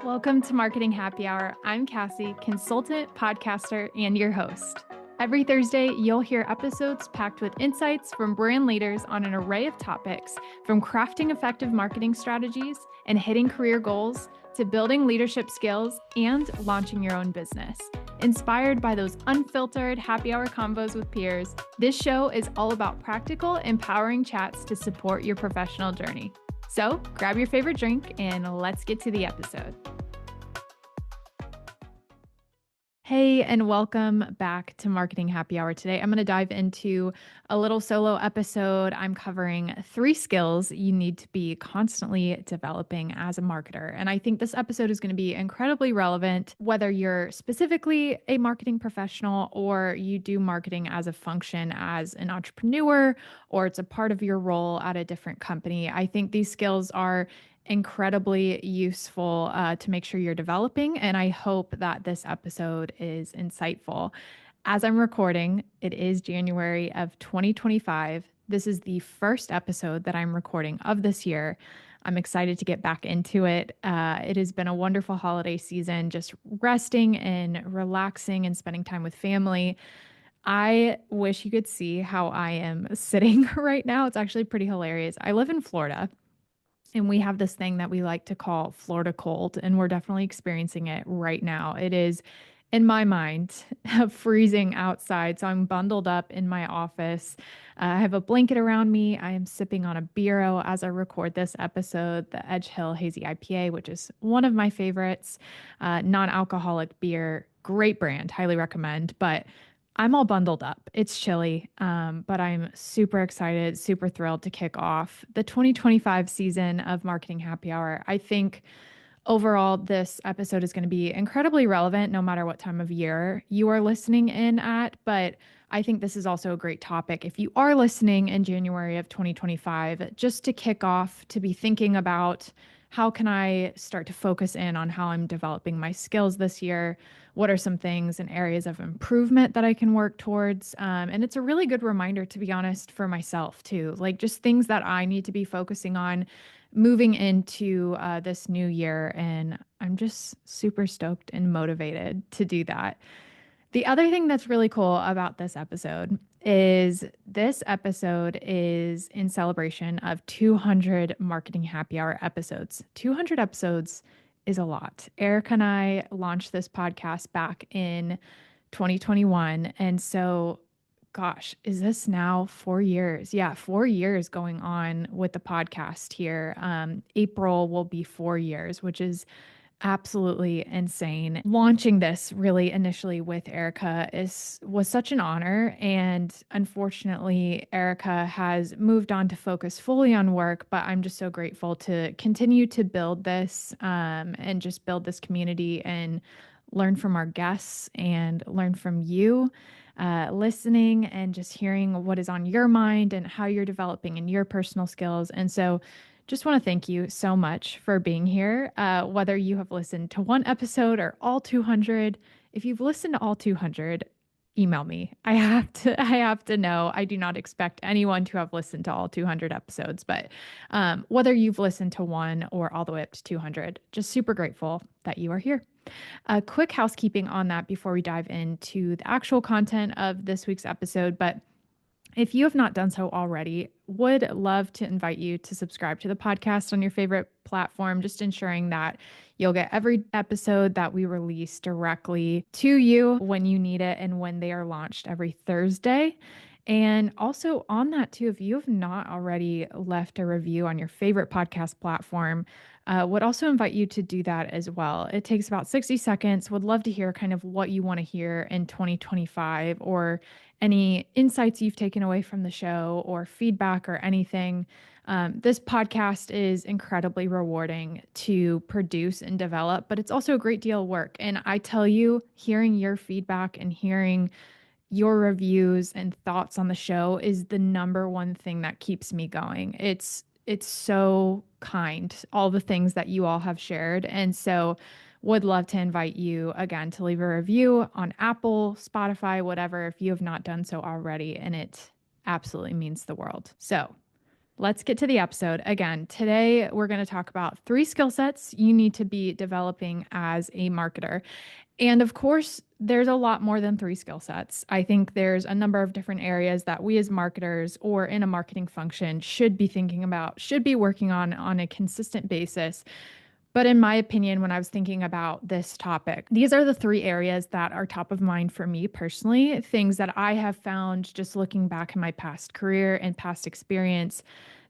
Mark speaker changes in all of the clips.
Speaker 1: Welcome to Marketing Happy Hour. I'm Cassie, consultant, podcaster, and your host. Every Thursday, you'll hear episodes packed with insights from brand leaders on an array of topics, from crafting effective marketing strategies and hitting career goals to building leadership skills and launching your own business. Inspired by those unfiltered happy hour convos with peers, this show is all about practical, empowering chats to support your professional journey. So grab your favorite drink and let's get to the episode. Hey, and welcome back to Marketing Happy Hour. Today, I'm going to dive into a little solo episode. I'm covering 3 skills you need to be constantly developing as a marketer. And I think this episode is going to be incredibly relevant, whether you're specifically a marketing professional or you do marketing as a function as an entrepreneur, or it's a part of your role at a different company. I think these skills are incredibly useful to make sure you're developing. And I hope that this episode is insightful. As I'm recording, it is January of 2025. This is the first episode that I'm recording of this year. I'm excited to get back into it. It has been a wonderful holiday season, just resting and relaxing and spending time with family. I wish you could see how I am sitting right now. It's actually pretty hilarious. I live in Florida. And we have this thing that we like to call Florida cold, and we're definitely experiencing it right now. It is, in my mind, freezing outside. So I'm bundled up in my office. I have a blanket around me. I am sipping on a Bureau as I record this episode, the Edge Hill Hazy IPA, which is one of my favorites, non-alcoholic beer. Great brand, highly recommend. But I'm all bundled up. It's chilly, but I'm super excited, super thrilled to kick off the 2025 season of Marketing Happy Hour. I think overall, this episode is going to be incredibly relevant no matter what time of year you are listening in at. But I think this is also a great topic if you are listening in January of 2025, just to kick off, to be thinking about how can I start to focus in on how I'm developing my skills this year? What are some things and areas of improvement that I can work towards? And it's a really good reminder, to be honest, for myself too, like just things that I need to be focusing on moving into this new year. And I'm just super stoked and motivated to do that. The other thing that's really cool about this episode is in celebration of 200 Marketing Happy Hour episodes. 200 episodes is a lot. Erica and I launched this podcast back in 2021. And so, gosh, is this now 4 years? Yeah, 4 years going on with the podcast here. April will be 4 years, which is absolutely insane. Launching this really initially with Erica was such an honor, and unfortunately Erica has moved on to focus fully on work, but I'm just so grateful to continue to build this and just build this community and learn from our guests and learn from you listening and just hearing what is on your mind and how you're developing in your personal skills. And so just want to thank you so much for being here. Whether you have listened to one episode or all 200, if you've listened to all 200, email me. I have to know. I do not expect anyone to have listened to all 200 episodes, but whether you've listened to one or all the way up to 200, just super grateful that you are here. A quick housekeeping on that before we dive into the actual content of this week's episode, but if you have not done so already, would love to invite you to subscribe to the podcast on your favorite platform, just ensuring that you'll get every episode that we release directly to you when you need it and when they are launched every Thursday. And also on that too, if you have not already left a review on your favorite podcast platform, would also invite you to do that as well. It takes about 60 seconds. Would love to hear kind of what you want to hear in 2025 or any insights you've taken away from the show or feedback or anything. This podcast is incredibly rewarding to produce and develop, but it's also a great deal of work. And I tell you, hearing your feedback and hearing your reviews and thoughts on the show is the number one thing that keeps me going. It's so kind, all the things that you all have shared. And so would love to invite you again to leave a review on Apple, Spotify, whatever, if you have not done so already. And it absolutely means the world. So let's get to the episode. Again, today we're going to talk about 3 skill sets you need to be developing as a marketer. And of course, there's a lot more than 3 skill sets. I think there's a number of different areas that we as marketers or in a marketing function should be thinking about, should be working on a consistent basis. But in my opinion, when I was thinking about this topic, these are the 3 areas that are top of mind for me personally, things that I have found just looking back in my past career and past experience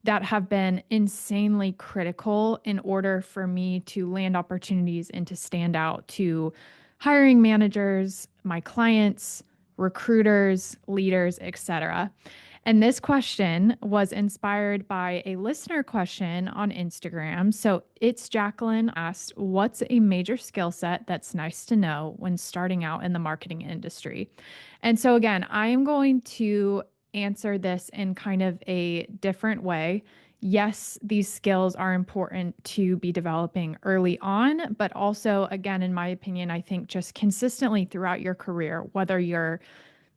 Speaker 1: that have been insanely critical in order for me to land opportunities and to stand out to hiring managers, my clients, recruiters, leaders, etc. And this question was inspired by a listener question on Instagram. So it's Jacqueline asked, what's a major skill set that's nice to know when starting out in the marketing industry? And so, again, I am going to answer this in kind of a different way. Yes, these skills are important to be developing early on, but also, again, in my opinion, I think just consistently throughout your career, whether you're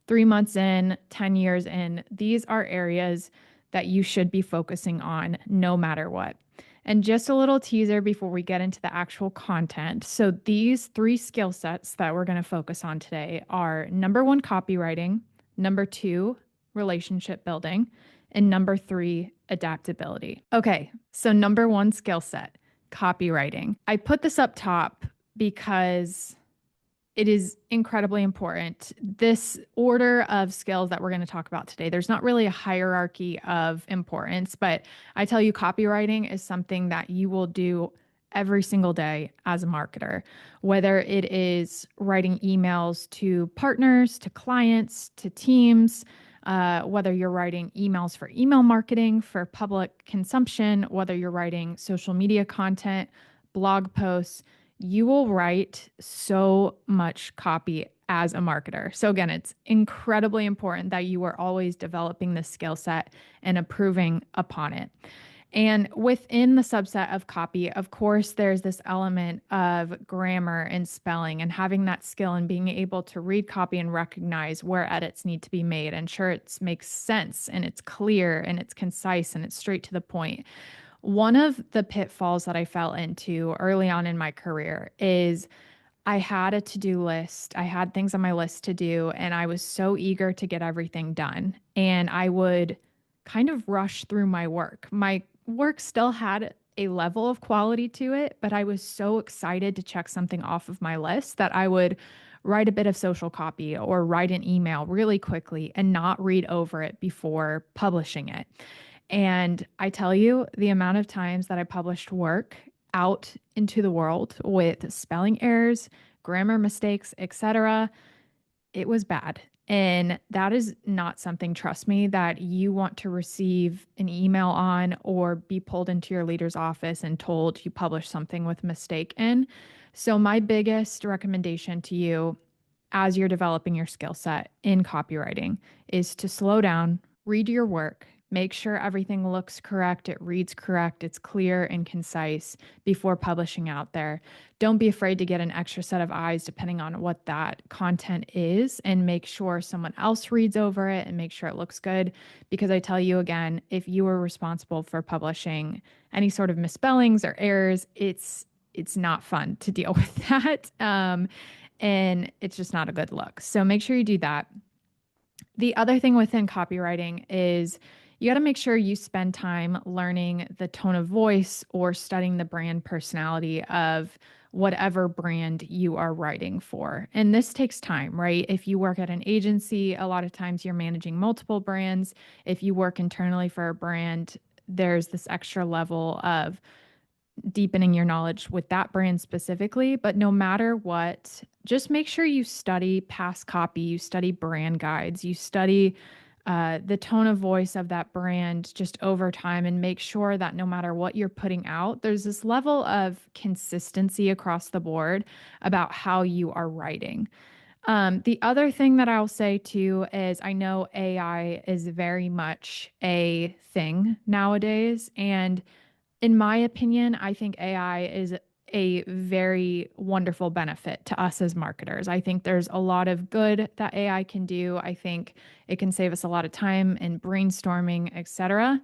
Speaker 1: 3 months in, 10 years in, these are areas that you should be focusing on no matter what. And just a little teaser before we get into the actual content. So, these 3 skill sets that we're going to focus on today are number 1, copywriting, number 2, relationship building, and number 3, adaptability. Okay, so number 1 skill set, copywriting. I put this up top because it is incredibly important. This order of skills that we're going to talk about today, there's not really a hierarchy of importance, but I tell you, copywriting is something that you will do every single day as a marketer, whether it is writing emails to partners, to clients, to teams, whether you're writing emails for email marketing, for public consumption, whether you're writing social media content, blog posts, you will write so much copy as a marketer. So again, it's incredibly important that you are always developing this skill set and improving upon it. And within the subset of copy, of course, there's this element of grammar and spelling and having that skill and being able to read copy and recognize where edits need to be made, ensure it makes sense and it's clear and it's concise and it's straight to the point. One of the pitfalls that I fell into early on in my career is I had a to-do list. I had things on my list to do, and I was so eager to get everything done. And I would kind of rush through my work. My work still had a level of quality to it, but I was so excited to check something off of my list that I would write a bit of social copy or write an email really quickly and not read over it before publishing it. And I tell you, the amount of times that I published work out into the world with spelling errors, grammar mistakes, etc., it was bad. And that is not something, trust me, that you want to receive an email on or be pulled into your leader's office and told you published something with a mistake in. So, my biggest recommendation to you as you're developing your skill set in copywriting is to slow down, read your work, make sure everything looks correct, it reads correct, it's clear and concise before publishing out there. Don't be afraid to get an extra set of eyes depending on what that content is, and make sure someone else reads over it and make sure it looks good. Because I tell you again, if you are responsible for publishing any sort of misspellings or errors, it's not fun to deal with that. And it's just not a good look. So make sure you do that. The other thing within copywriting is you got to make sure you spend time learning the tone of voice or studying the brand personality of whatever brand you are writing for. And this takes time, right? If you work at an agency, a lot of times you're managing multiple brands. If you work internally for a brand, there's this extra level of deepening your knowledge with that brand specifically. But no matter what, just make sure you study past copy, you study brand guides, you study the tone of voice of that brand just over time, and make sure that no matter what you're putting out, there's this level of consistency across the board about how you are writing. The other thing that I'll say too is I know AI is very much a thing nowadays. And in my opinion, I think AI is a very wonderful benefit to us as marketers. I think there's a lot of good that AI can do. I think it can save us a lot of time in brainstorming, etc.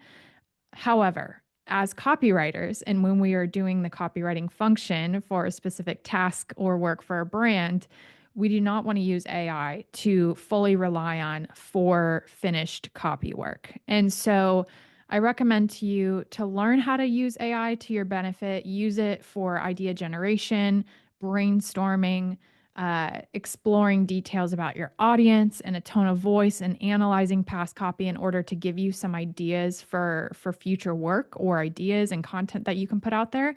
Speaker 1: However, as copywriters, and when we are doing the copywriting function for a specific task or work for a brand, we do not want to use AI to fully rely on for finished copy work. And so I recommend to you to learn how to use AI to your benefit, use it for idea generation, brainstorming, exploring details about your audience and a tone of voice and analyzing past copy in order to give you some ideas for future work or ideas and content that you can put out there.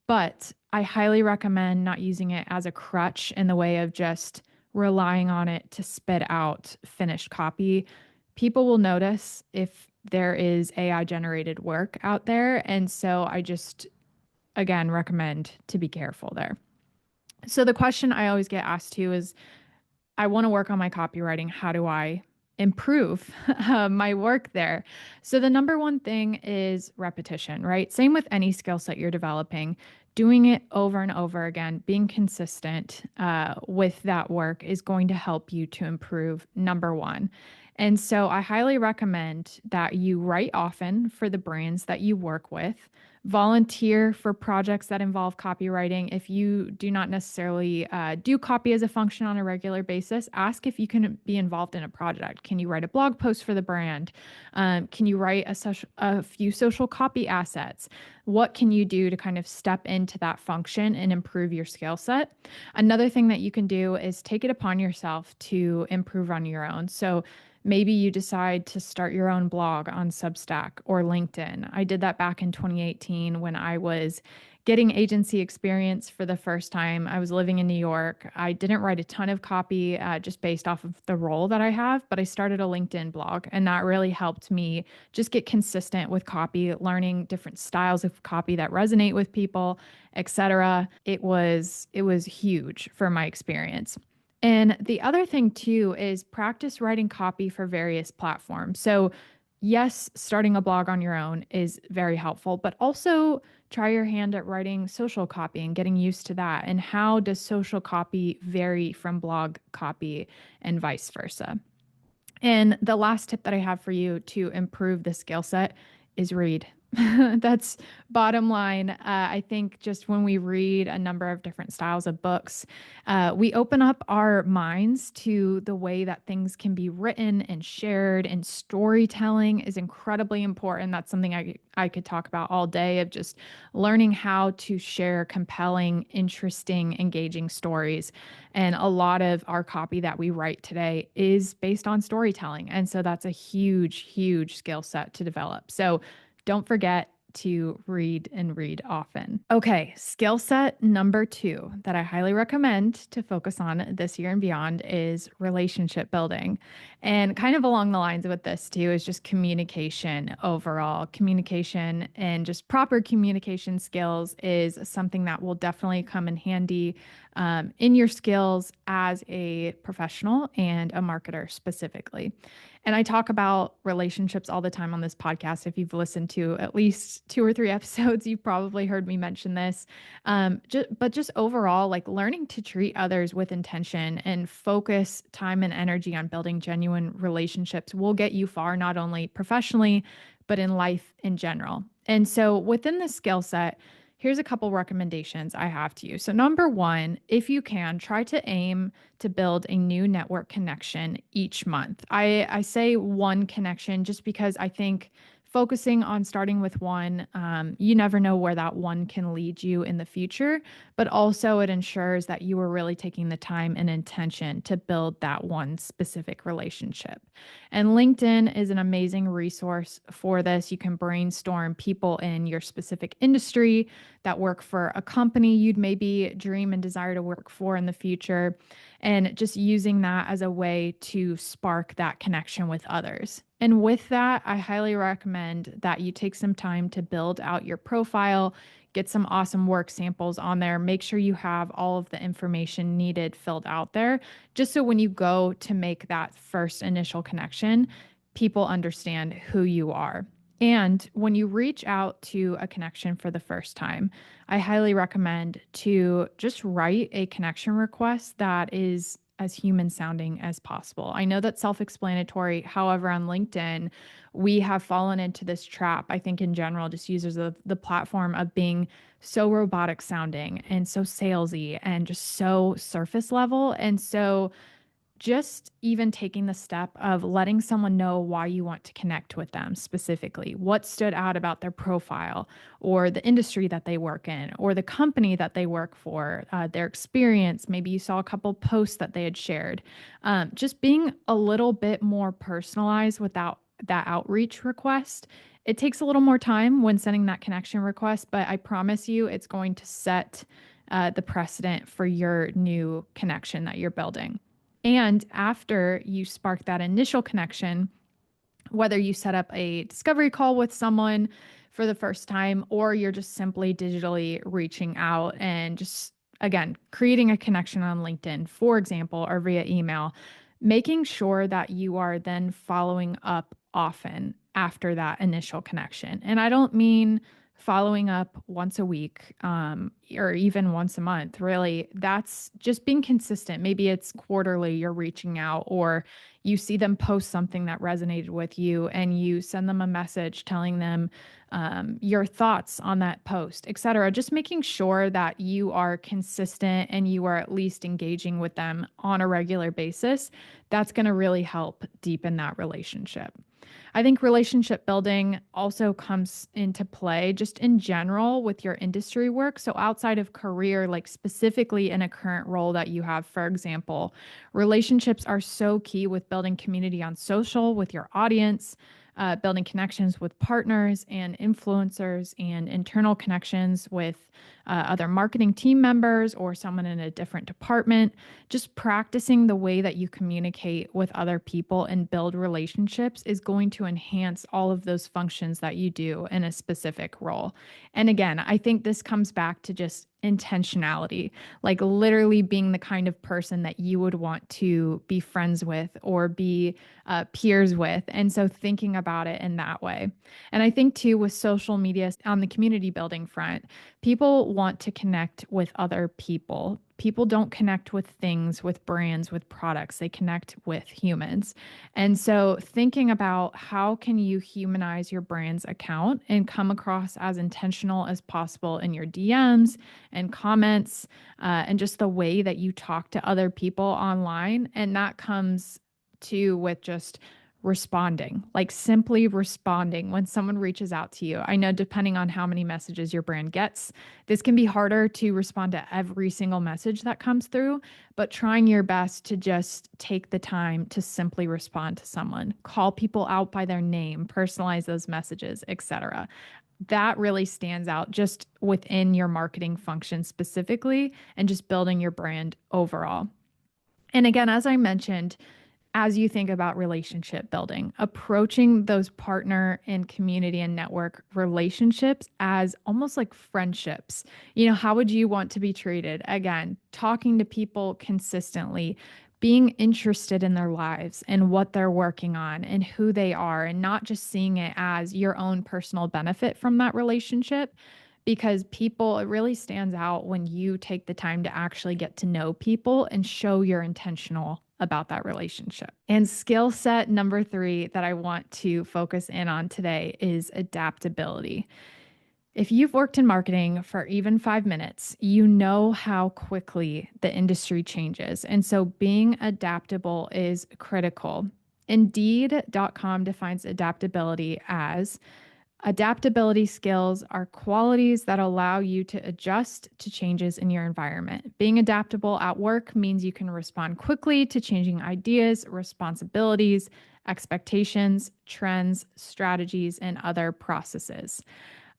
Speaker 1: But I highly recommend not using it as a crutch in the way of just relying on it to spit out finished copy. People will notice if there is AI generated work out there. And so I just, again, recommend to be careful there. So the question I always get asked too is, I want to work on my copywriting. How do I improve my work there? So, the number one thing is repetition, right? Same with any skill set you're developing. Doing it over and over again, being consistent with that work is going to help you to improve, number one. And so, I highly recommend that you write often for the brands that you work with. Volunteer for projects that involve copywriting. If you do not necessarily do copy as a function on a regular basis, ask if you can be involved in a project. Can you write a blog post for the brand? Can you write a few social copy assets? What can you do to kind of step into that function and improve your skill set? Another thing that you can do is take it upon yourself to improve on your own. So maybe you decide to start your own blog on Substack or LinkedIn. I did that back in 2018 when I was getting agency experience for the first time. I was living in New York. I didn't write a ton of copy just based off of the role that I have, but I started a LinkedIn blog, and that really helped me just get consistent with copy, learning different styles of copy that resonate with people, etc. It was huge for my experience. And the other thing too is practice writing copy for various platforms. So, yes, starting a blog on your own is very helpful, but also try your hand at writing social copy and getting used to that. And how does social copy vary from blog copy and vice versa? And the last tip that I have for you to improve the skill set is read. That's bottom line. I think just when we read a number of different styles of books, we open up our minds to the way that things can be written and shared, and storytelling is incredibly important. That's something I could talk about all day, of just learning how to share compelling, interesting, engaging stories. And a lot of our copy that we write today is based on storytelling. And so that's a huge, huge skill set to develop. So don't forget to read and read often. Okay, skill set number 2 that I highly recommend to focus on this year and beyond is relationship building. And kind of along the lines with this too is just communication overall. Communication and just proper communication skills is something that will definitely come in handy in your skills as a professional and a marketer specifically. And I talk about relationships all the time on this podcast. If you've listened to at least 2 or 3 episodes, you've probably heard me mention this. But just overall, like learning to treat others with intention and focus time and energy on building genuine relationships will get you far, not only professionally, but in life in general. And so within the skill set, here's a couple recommendations I have to you. So, number one, if you can, try to aim to build a new network connection each month. I say one connection just because I think focusing on starting with one, you never know where that one can lead you in the future, but also it ensures that you are really taking the time and intention to build that one specific relationship. And LinkedIn is an amazing resource for this. You can brainstorm people in your specific industry that work for a company you'd maybe dream and desire to work for in the future, and just using that as a way to spark that connection with others. And with that, I highly recommend that you take some time to build out your profile, get some awesome work samples on there, make sure you have all of the information needed filled out there, just so when you go to make that first initial connection, people understand who you are. And when you reach out to a connection for the first time, I highly recommend to just write a connection request that is as human sounding as possible. I know that's self-explanatory. However, on LinkedIn, we have fallen into this trap, I think in general, just users of the platform, of being so robotic sounding and so salesy and just so surface level. And so just even taking the step of letting someone know why you want to connect with them specifically, what stood out about their profile or the industry that they work in or the company that they work for, their experience. Maybe you saw a couple posts that they had shared. Just being a little bit more personalized without that outreach request. It takes a little more time when sending that connection request, but I promise you it's going to set the precedent for your new connection that you're building. And after you spark that initial connection, whether you set up a discovery call with someone for the first time, or you're just simply digitally reaching out and just, again, creating a connection on LinkedIn, for example, or via email, making sure that you are then following up often after that initial connection. And I don't mean following up once a week, or even once a month. Really, that's just being consistent. Maybe it's quarterly you're reaching out, or you see them post something that resonated with you and you send them a message telling them your thoughts on that post, etc. Just making sure that you are consistent and you are at least engaging with them on a regular basis. That's going to really help deepen that relationship. I think relationship building also comes into play just in general with your industry work. So outside of career, like specifically in a current role that you have, for example, relationships are so key with building community on social with your audience, building connections with partners and influencers, and internal connections with other marketing team members or someone in a different department. Just practicing the way that you communicate with other people and build relationships is going to enhance all of those functions that you do in a specific role. And again, I think this comes back to just intentionality, like literally being the kind of person that you would want to be friends with or be peers with. And so thinking about it in that way. And I think too, with social media on the community building front, people want to connect with other people. People don't connect with things, with brands, with products. They connect with humans. And so thinking about how can you humanize your brand's account and come across as intentional as possible in your DMs and comments, and just the way that you talk to other people online. And that comes too with just responding, like simply responding when someone reaches out to you. I know depending on how many messages your brand gets, this can be harder to respond to every single message that comes through, but trying your best to just take the time to simply respond to someone, call people out by their name, personalize those messages, etc. That really stands out just within your marketing function specifically and just building your brand overall. And again, as I mentioned, as you think about relationship building, approaching those partner and community and network relationships as almost like friendships. You know, how would you want to be treated? Again, talking to people consistently, being interested in their lives and what they're working on and who they are, and not just seeing it as your own personal benefit from that relationship. Because people, it really stands out when you take the time to actually get to know people and show you're intentional about that relationship. And skill set number 3 that I want to focus in on today is adaptability. If you've worked in marketing for even 5 minutes, you know how quickly the industry changes. And so being adaptable is critical. Indeed.com defines adaptability as adaptability skills are qualities that allow you to adjust to changes in your environment. Being adaptable at work means you can respond quickly to changing ideas, responsibilities, expectations, trends, strategies, and other processes.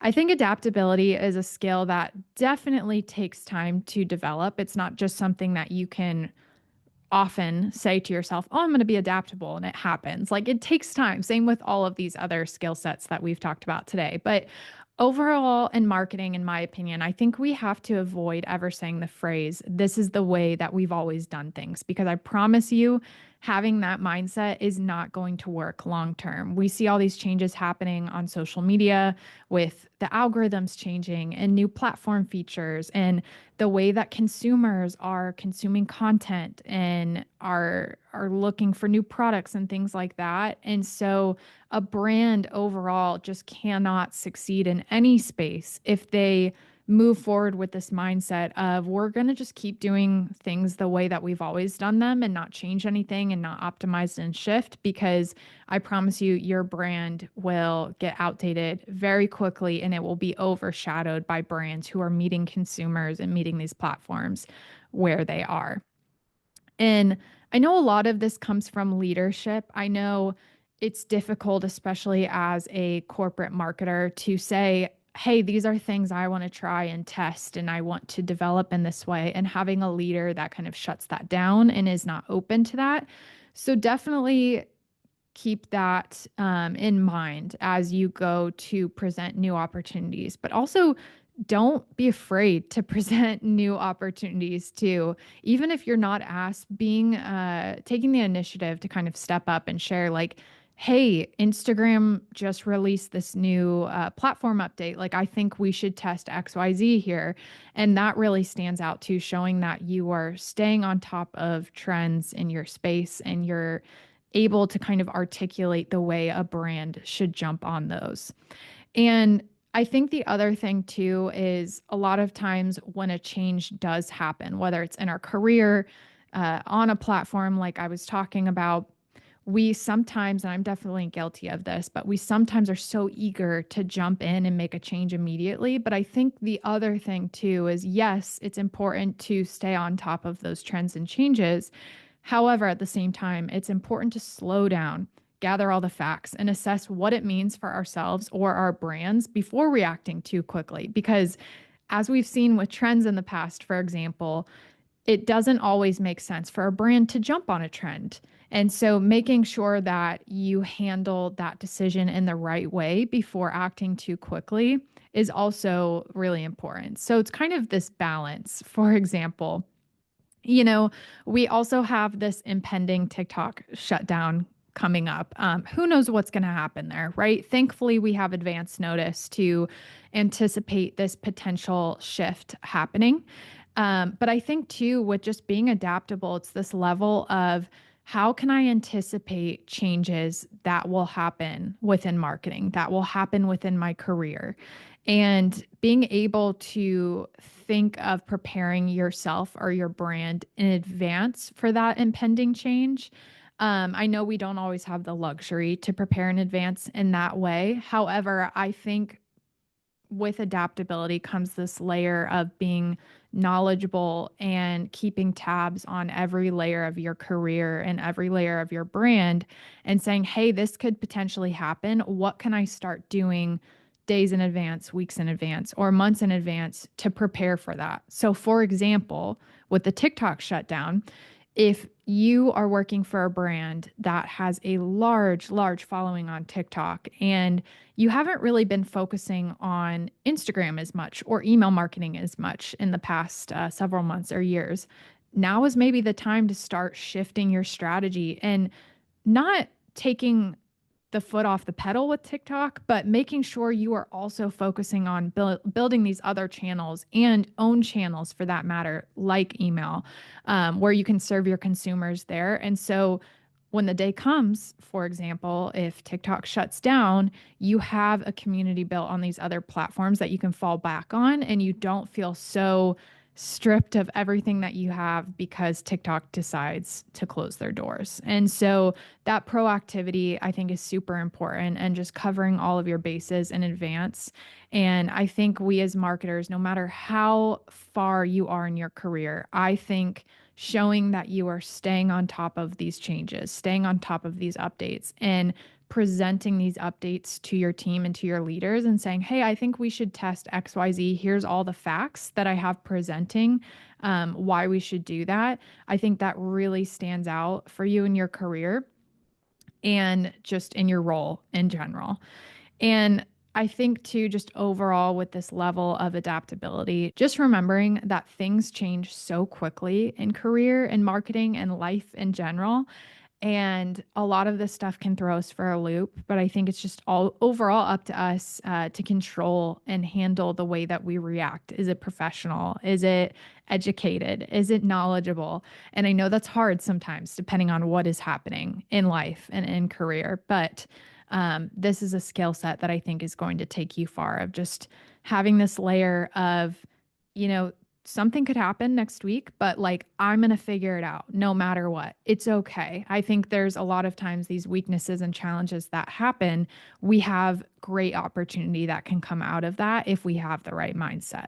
Speaker 1: I think adaptability is a skill that definitely takes time to develop. It's not just something that you can often say to yourself, oh, I'm going to be adaptable, and it happens. Like it takes time. Same with all of these other skill sets that we've talked about today. But overall, in marketing, in my opinion, I think we have to avoid ever saying the phrase, this is the way that we've always done things, because I promise you, having that mindset is not going to work long term. We see all these changes happening on social media with the algorithms changing and new platform features and the way that consumers are consuming content and are looking for new products and things like that. And so a brand overall just cannot succeed in any space if they move forward with this mindset of we're going to just keep doing things the way that we've always done them and not change anything and not optimize and shift, because I promise you your brand will get outdated very quickly and it will be overshadowed by brands who are meeting consumers and meeting these platforms where they are. And I know a lot of this comes from leadership. I know it's difficult, especially as a corporate marketer, to say, hey, these are things I want to try and test and I want to develop in this way. And having a leader that kind of shuts that down and is not open to that. So definitely keep that in mind as you go to present new opportunities, but also don't be afraid to present new opportunities too. Even if you're not asked, being taking the initiative to kind of step up and share, like, hey, Instagram just released this new platform update. Like, I think we should test XYZ here. And that really stands out too, showing that you are staying on top of trends in your space and you're able to kind of articulate the way a brand should jump on those. And I think the other thing too is a lot of times when a change does happen, whether it's in our career, on a platform like I was talking about, we sometimes, and I'm definitely guilty of this, but we sometimes are so eager to jump in and make a change immediately. But I think the other thing too is, yes, it's important to stay on top of those trends and changes. However, at the same time, it's important to slow down, gather all the facts, and assess what it means for ourselves or our brands before reacting too quickly. Because as we've seen with trends in the past, for example, it doesn't always make sense for a brand to jump on a trend. And so making sure that you handle that decision in the right way before acting too quickly is also really important. So it's kind of this balance. For example, you know, we also have this impending TikTok shutdown coming up. Who knows what's going to happen there, right? Thankfully, we have advance notice to anticipate this potential shift happening. But I think too, with just being adaptable, it's this level of how can I anticipate changes that will happen within marketing, that will happen within my career, and being able to think of preparing yourself or your brand in advance for that impending change. I know we don't always have the luxury to prepare in advance in that way. However, I think with adaptability comes this layer of being knowledgeable and keeping tabs on every layer of your career and every layer of your brand and saying, hey, this could potentially happen. What can I start doing days in advance, weeks in advance, or months in advance to prepare for that? So, for example, with the TikTok shutdown, if you are working for a brand that has a large following on TikTok and you haven't really been focusing on Instagram as much or email marketing as much in the past several months or years, now is maybe the time to start shifting your strategy and not taking the foot off the pedal with TikTok, but making sure you are also focusing on building these other channels and own channels for that matter, like email, where you can serve your consumers there. And so when the day comes, for example, if TikTok shuts down, you have a community built on these other platforms that you can fall back on, and you don't feel so stripped of everything that you have because TikTok decides to close their doors. And so that proactivity, I think, is super important, and just covering all of your bases in advance. And I think we as marketers, no matter how far you are in your career, I think showing that you are staying on top of these changes, staying on top of these updates, and presenting these updates to your team and to your leaders and saying, hey, I think we should test XYZ. Here's all the facts that I have presenting why we should do that. I think that really stands out for you in your career and just in your role in general. And I think too, just overall with this level of adaptability, just remembering that things change so quickly in career and marketing and life in general. And a lot of this stuff can throw us for a loop, but I think it's just all overall up to us to control and handle the way that we react. Is it professional? Is it educated? Is it knowledgeable? And I know that's hard sometimes, depending on what is happening in life and in career. But this is a skill set that I think is going to take you far, of just having this layer of, you know, something could happen next week, but like I'm going to figure it out no matter what. It's okay. I think there's a lot of times these weaknesses and challenges that happen, we have great opportunity that can come out of that if we have the right mindset.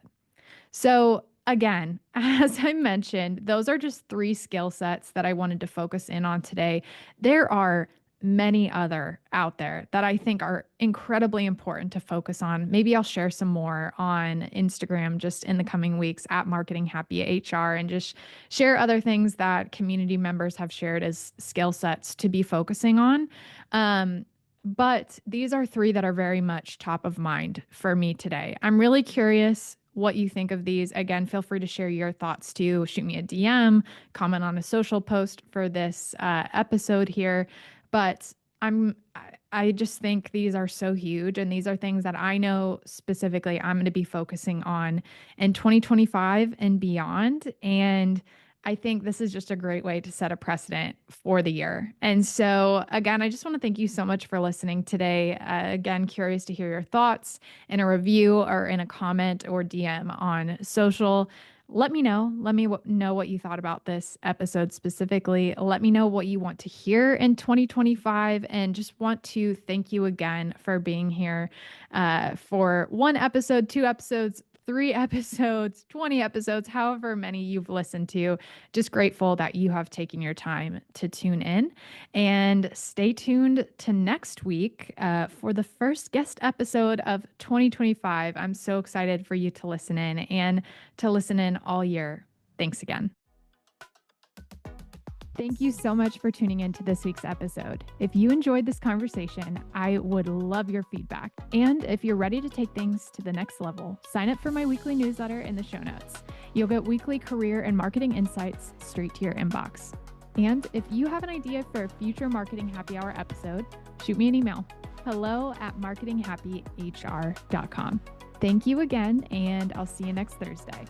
Speaker 1: So, again, as I mentioned, those are just three skill sets that I wanted to focus in on today. There are many other out there that I think are incredibly important to focus on. Maybe I'll share some more on Instagram just in the coming weeks at Marketing Happy HR, and just share other things that community members have shared as skill sets to be focusing on. But these are three that are very much top of mind for me today. I'm really curious what you think of these. Again, feel free to share your thoughts too. Shoot me a DM, comment on a social post for this episode here. But I just think these are so huge, and these are things that I know specifically I'm going to be focusing on in 2025 and beyond. And I think this is just a great way to set a precedent for the year. And so, again, I just want to thank you so much for listening today. Again, curious to hear your thoughts in a review or in a comment or DM on social. Let me know. Let me know what you thought about this episode specifically. Let me know what you want to hear in 2025. And just want to thank you again for being here for one episode, two episodes, 3 episodes, 20 episodes, however many you've listened to. Just grateful that you have taken your time to tune in, and stay tuned to next week for the first guest episode of 2025. I'm so excited for you to listen in and to listen in all year. Thanks again. Thank you so much for tuning into this week's episode. If you enjoyed this conversation, I would love your feedback. And if you're ready to take things to the next level, sign up for my weekly newsletter in the show notes. You'll get weekly career and marketing insights straight to your inbox. And if you have an idea for a future Marketing Happy Hour episode, shoot me an email. hello@marketinghappyhr.com. Thank you again, and I'll see you next Thursday.